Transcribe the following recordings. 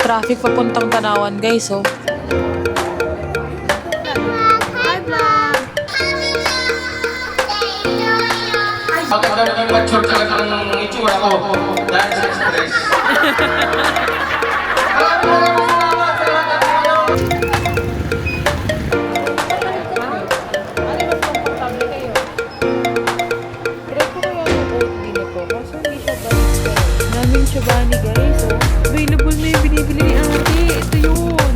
traffic papuntang Tanawan, guys, oh. Hi, vlog! Bakit daw naging mature talagang itsura ko dahil sa stress? Daming Chobani, guys, oh. Available na yung binibili ni ate. Ito yun.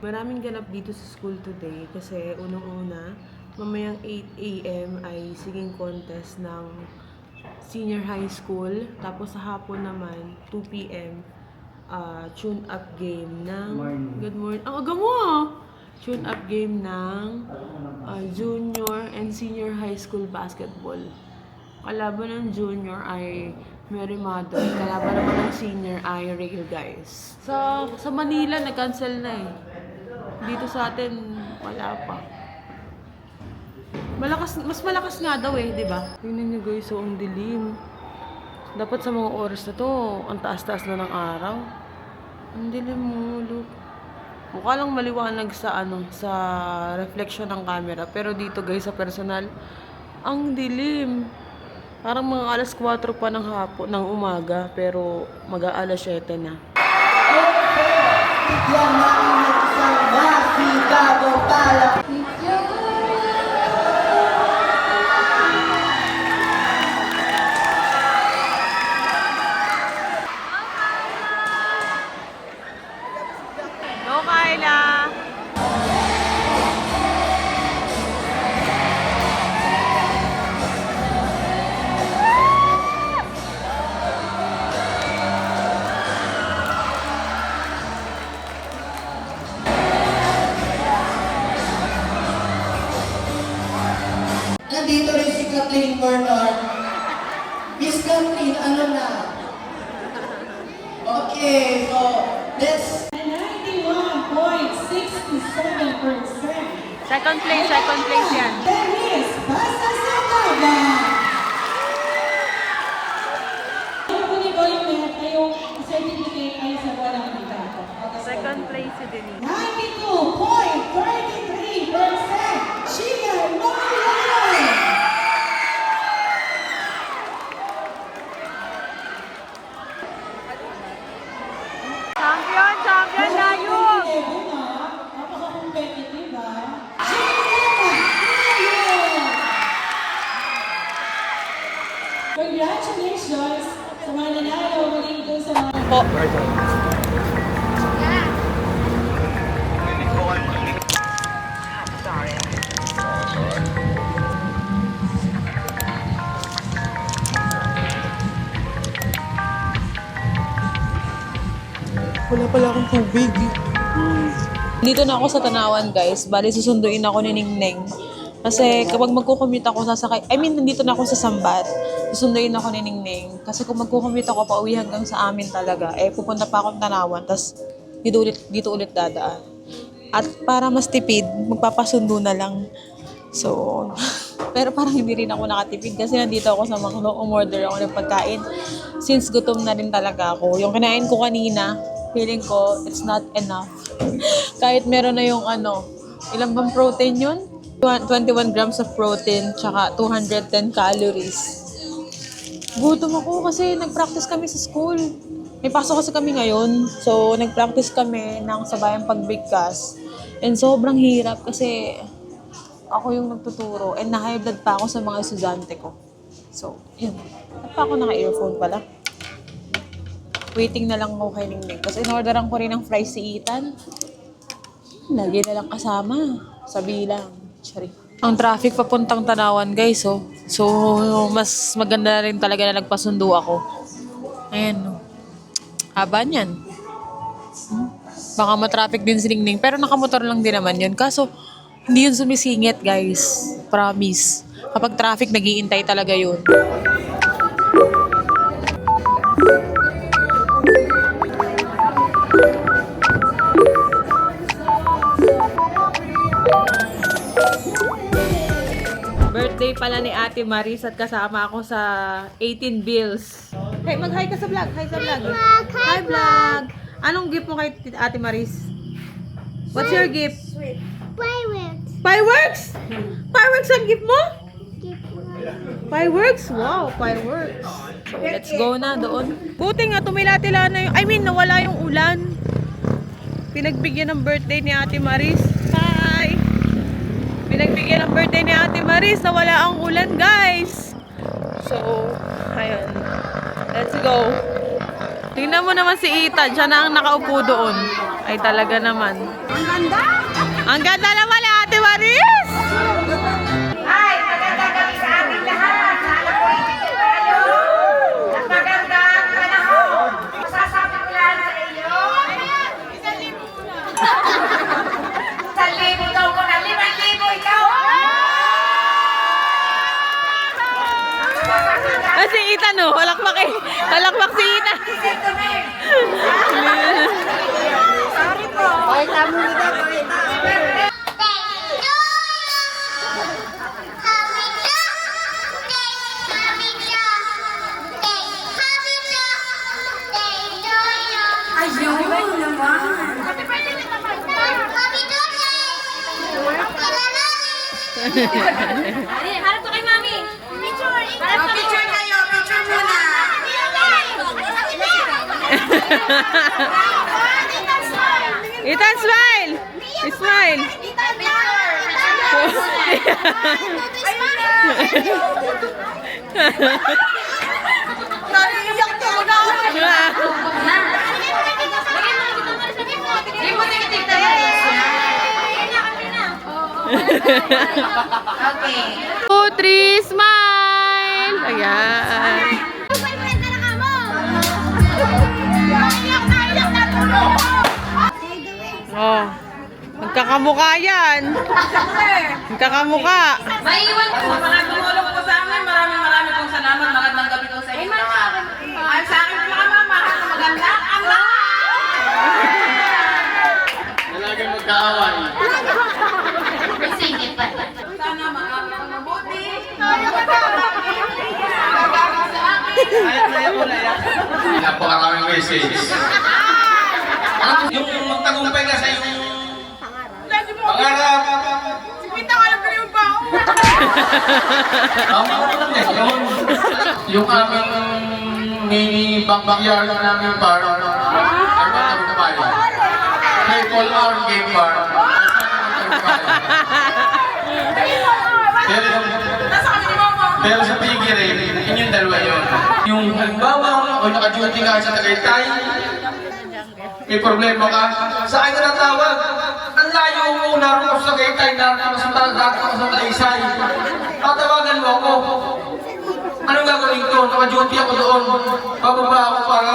Maraming ganap dito sa school today kasi unang-una, mamayang 8 AM ay singing contest ng senior high school. Tapos sa hapon naman, 2 PM, tune-up game ng... Good morning. Ang aga mo ah! Tune-up game ng junior and senior high school basketball. Kalaban ng junior ay Mary Mother. Kalaban naman ng senior ay Rail, guys. Sa Manila, nag-cancel na eh. Dito sa atin, wala pa. Mas malakas nga daw eh, di ba? Tingnan niyo guys, so ang dilim. Dapat sa mga oras na to, ang taas-taas na ng araw. Ang dilim mo, look. Mukha lang maliwanag sa sa reflection ng camera. Pero dito guys, sa personal, ang dilim. Parang mga alas 4 pa ng hapon, ng umaga, pero mag-aalas 7 na. Go, Kyla! Nandito rin si Kathleen Bernard. Miss Kathleen, ano na? Okay, so let's... 91.67%. Second place yan. Dennis Pasasakaba. Yung pinag-olimit ay yung certificate ay sa buwan ng kandidato. Second place si Denise. 92.33%. Chia Marian. Champion Layog! Napaka-competitive ba? Congratulations sa mga nanalo maging doon sa mga... Po. Wala pala akong tubig. Dito na ako sa Tanawan, guys. Bali, susunduin ako ni Ningneng. Kasi kapag magkukommute ako, nandito na ako sa Sambat. Susunduin ako ni Ningneng. Kasi kung magkukommute ako, pauwi hanggang sa amin talaga. Pupunta pa akong Tanawan, tapos dito ulit dadaan. At para mas tipid, magpapasundo na lang. So, pero parang hindi rin ako nakatipid kasi nandito ako sa mga umorder ako ng pagkain. Since gutom na rin talaga ako. Yung kinain ko kanina, feeling ko it's not enough. Kahit meron na yung ilang bang protein yun? 21 grams of protein, tsaka 210 calories. Gutom ako kasi nag-practice kami sa school. May pasok kasi kami ngayon. So, nag-practice kami ng sabayang pagbigkas. And sobrang hirap kasi ako yung nagtuturo. And na-high blood pa ako sa mga estudyante ko. So, yun. At pa ako naka-earphone pala. Waiting na lang ako kay Ningning. Kasi in-orderan ko rin ng fries si Ethan. Lagi na lang kasama. Sa bilang. Sorry. Ang traffic papuntang Tanawan, guys, oh. So, mas maganda rin talaga na nagpasundo ako. Ayan, oh. Haba niyan. Baka matraffic din si Ningning. Pero nakamotor lang din naman yun. Kaso, hindi yun sumisingit, guys. Promise. Kapag traffic, nag-iintay talaga yun. birthday pala ni Ate Maris at kasama ako sa 18 Bills. Hey, mag-hi ka sa vlog. Hi sa vlog. Hi vlog. Anong gift mo kay Ate Maris? What's your gift? Fireworks. Fireworks? Fireworks ang gift mo? Fireworks? Wow, fireworks. So, let's go na doon. Buti nga, tumila-tila na yung, nawala yung ulan. Pinagbigyan ng birthday ni Ate Maris. Hi! Pinagbigyan ng birthday ni Ate Maris na wala ang ulan, guys. So, ayun. Let's go. Tingnan mo naman si Ethan. Siya na ang nakaupo doon. Ay, talaga naman. Ang ganda! Ang ganda naman ni Ate Maris! Ay, magandang gabi sa ating lahat. Sana po ibigay kayo at magandang panahon. Masasabi ko lang sa iyo. 1,000 daw muna. 5,000 ikaw. Si Ethan, no? Palakpak eh. Palakpak si Ethan. Sorry po. Ayun naman. Harap ko kay Mami. Picture. Picture kayo. Picture muna. Ethan, smile! Smile! Naiiyak to na. Hindi mo tinitignan mo. Okay. 2, 3, smile! Ayan. Oh, magkakamukha yan. Magkakamukha. Maiwan po. Mga tumulong po sa amin. Maraming pong salamat. Magandang gabi po sa inyo. Ay, sa akin po mga mahal na maganda. Ama! Talagang magkaaway. Sana mabuti. Napakaraming message. Yung magtagumpay ka sa iyong pangarap. Tama ko lang yan. Yung aming mini backyard namin bar. Ay, magtagumpay. Play Paul Hour Game Bar. Pero sa Tigre, yun yung dalawa yun. Yung halimbawa, o naka-duty ka sa Tagaytay, may problema ka, sa akin ka natawag. Ang layo mo, naroon ako sa Tagaytay, naroon ako sa Tagaysay. Tatawagan mo ako. Anong gagawin ko? Naka-duty ako doon. Bababa ako para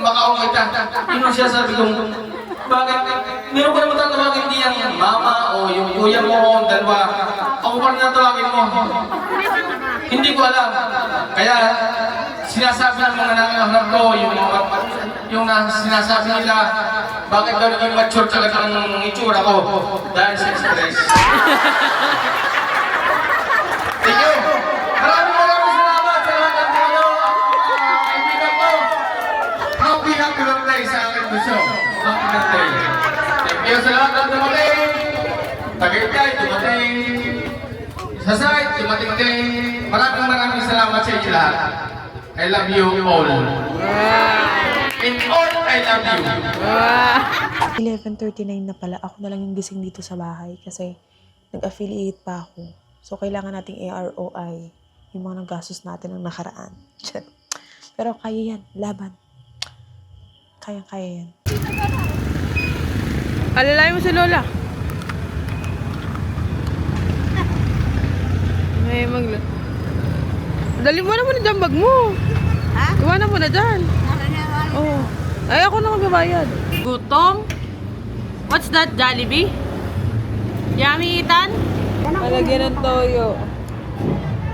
makaong kita. Yun ang sinasabi kong, bakit? Meron ko naman tatawagin hindi yan mama o yung kuya mo, dalawa. Ako pa rin natawagin mo. Hindi ko alam. Kaya sinasabi ng mga nangaharap ko, yung sinasabi nila, bakit daw naging mature talaga ang itsura ko dahil sa stress. Thank you. Maraming salamat sa lahat ng kayo. Kaibigan ko. Happy birthday sa akin gusto. Happy birthday. Thank you sa lahat ng dumating. Tagaytay, dumating. Sa site, dumating din. Maraming salamat sa inyo lahat. I love you all. In all, I love you. 11:39 na pala. Ako na lang yung gising dito sa bahay kasi nag-affiliate pa ako. So, kailangan nating AROI yung mga nanggastos natin ng nakaraan. Pero kaya yan. Laban. Kaya yan. Alalay mo si Lola. May Dali mo naman na dyan bag mo. Ha? Iwanan mo na dyan. Oh. Ay, ako na magbabayad. Gutom? What's that, Jollibee? Yummy, Ethan? Malagyan ng toyo.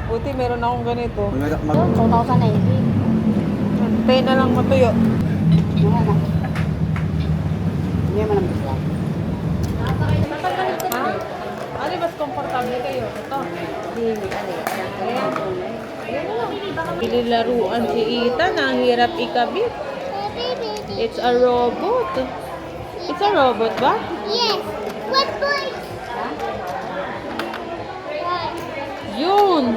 Buti, meron akong ganito. 2,090. Pay na lang matuyo. Hindi mo lang gusto. Ha? Ano mas komportable? Sabi kayo, ito. Pililaruan si Ethan, ang hirap ikabit. It's a robot. It's a robot ba? Yes. What boy? Yun!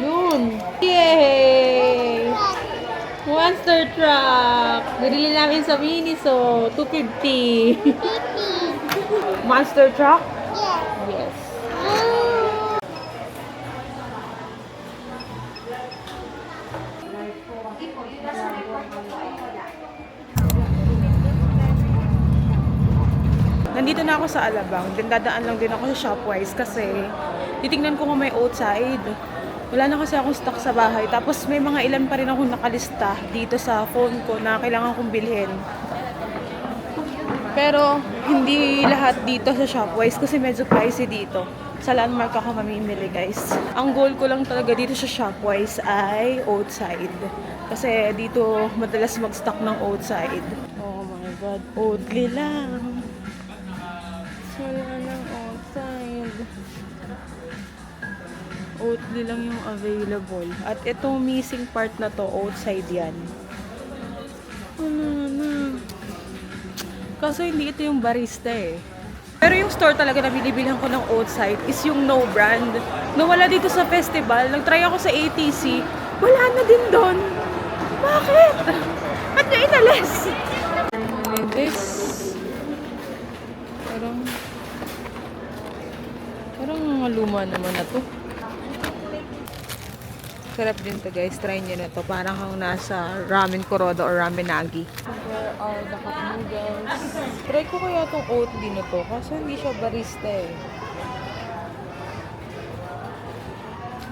Yun! Yay! Monster truck! Nabili namin sa Miniso. $250. Monster truck? Yes. Yes. Nandito na ako sa Alabang. Dadaan lang din ako sa Shopwise kasi titignan ko kung may outside. Wala na kasi akong stock sa bahay. Tapos may mga ilan pa rin akong nakalista dito sa phone ko na kailangan kong bilhin. Pero hindi lahat dito sa Shopwise kasi medyo pricey dito. Sa Landmark ako mamimili, guys. Ang goal ko lang talaga dito sa Shopwise ay outside. Kasi dito madalas mag-stock ng outside. Oh my God, Oatly lang. Wala lang outside. Oatly lang yung available. At itong missing part na to, outside yan. Wala na. Kaso hindi ito yung barista eh. Pero yung store talaga na binibilhan ko ng outside is yung No Brand. Nawala dito sa festival. Nag-try ako sa ATC. Wala na din doon. Bakit? At nyo inalis? This. Parang mga luma naman na to. Sarap din to, guys. Try nyo na to. Parang kang nasa ramen kuroda or ramenagi. Where are the cup noodles? Try ko kaya tong Oatly na to. Kasi hindi siya barista eh.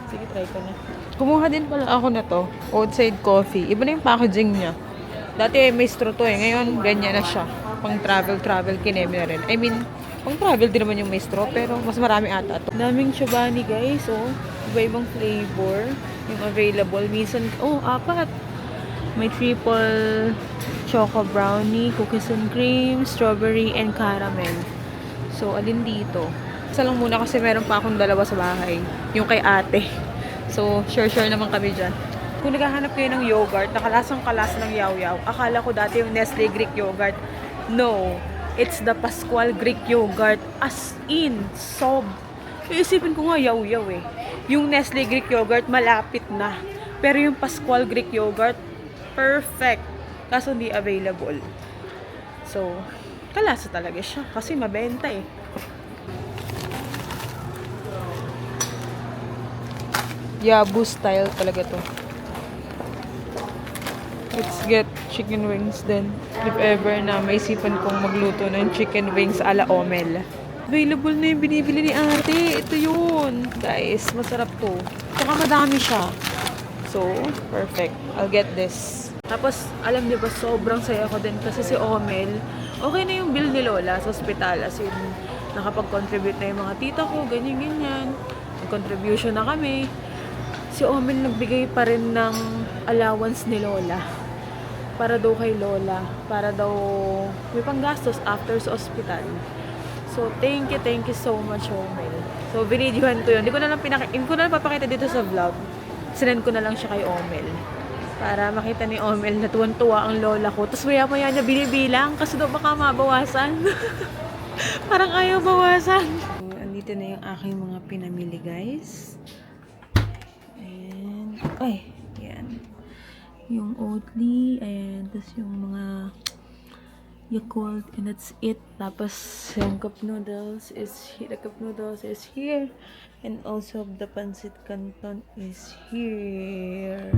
Sige, try ko na. Kumuha din pala ako na to. Outside coffee. Iba na yung packaging niya. Dati may straw to eh. Ngayon, ganyan na siya. Pang travel, kinemi na rin. I mean, pang travel din naman yung may straw, pero mas marami ata ito. Daming Chobani, guys, oh. Iba-ibang flavor yung available. Minsan, oh, 4. May triple choco brownie, cookies and cream, strawberry, and caramel. So, alin dito? Isa lang muna kasi meron pa akong dalawa sa bahay. Yung kay ate. So, sure naman kami dyan. Kung naghahanap kayo ng yogurt, nakalasang-kalas ng yaw-yaw, akala ko dati yung Nestle Greek yogurt. No. It's the Pascual Greek yogurt. As in, iisipin ko nga yaw-yaw eh. Yung Nestle Greek yogurt, malapit na. Pero yung Pascual Greek yogurt, perfect. Kaso hindi available. So, kalasa talaga siya. Kasi mabenta eh. Yabu style talaga to. Let's get chicken wings then. If ever na maisipan kong magluto ng chicken wings ala Omel. Available na yung binibili ni ate. Ito yun. Guys, masarap to. Saka madami siya. So, perfect. I'll get this. Tapos, alam niyo ba, sobrang saya ko din kasi si Omel, okay na yung bill ni Lola sa ospital. As in, nakapag-contribute na yung mga tita ko, ganyan-ganyan. Nag-contribution na kami. Si Omel nagbigay pa rin ng allowance ni Lola. Para daw kay Lola. Para daw may panggastos after sa ospital. So, thank you so much, Omel. So, binidyohan ko yun. Hindi ko na lang papakita dito sa vlog. Sinend ko na lang siya kay Omel. Para makita ni Omel na tuwan-tuwa ang lola ko. Tapos maya-maya niya binibilang kasi daw baka mabawasan. Parang ayaw bawasan. So, andito na yung aking mga pinamili, guys. Ayan. Ay, yan. Yung Oatly, ayan. Tapos yung mga Yakult, and that's it. Tapos yung cup noodles is here. The cup noodles is here. And also the pancit canton is here.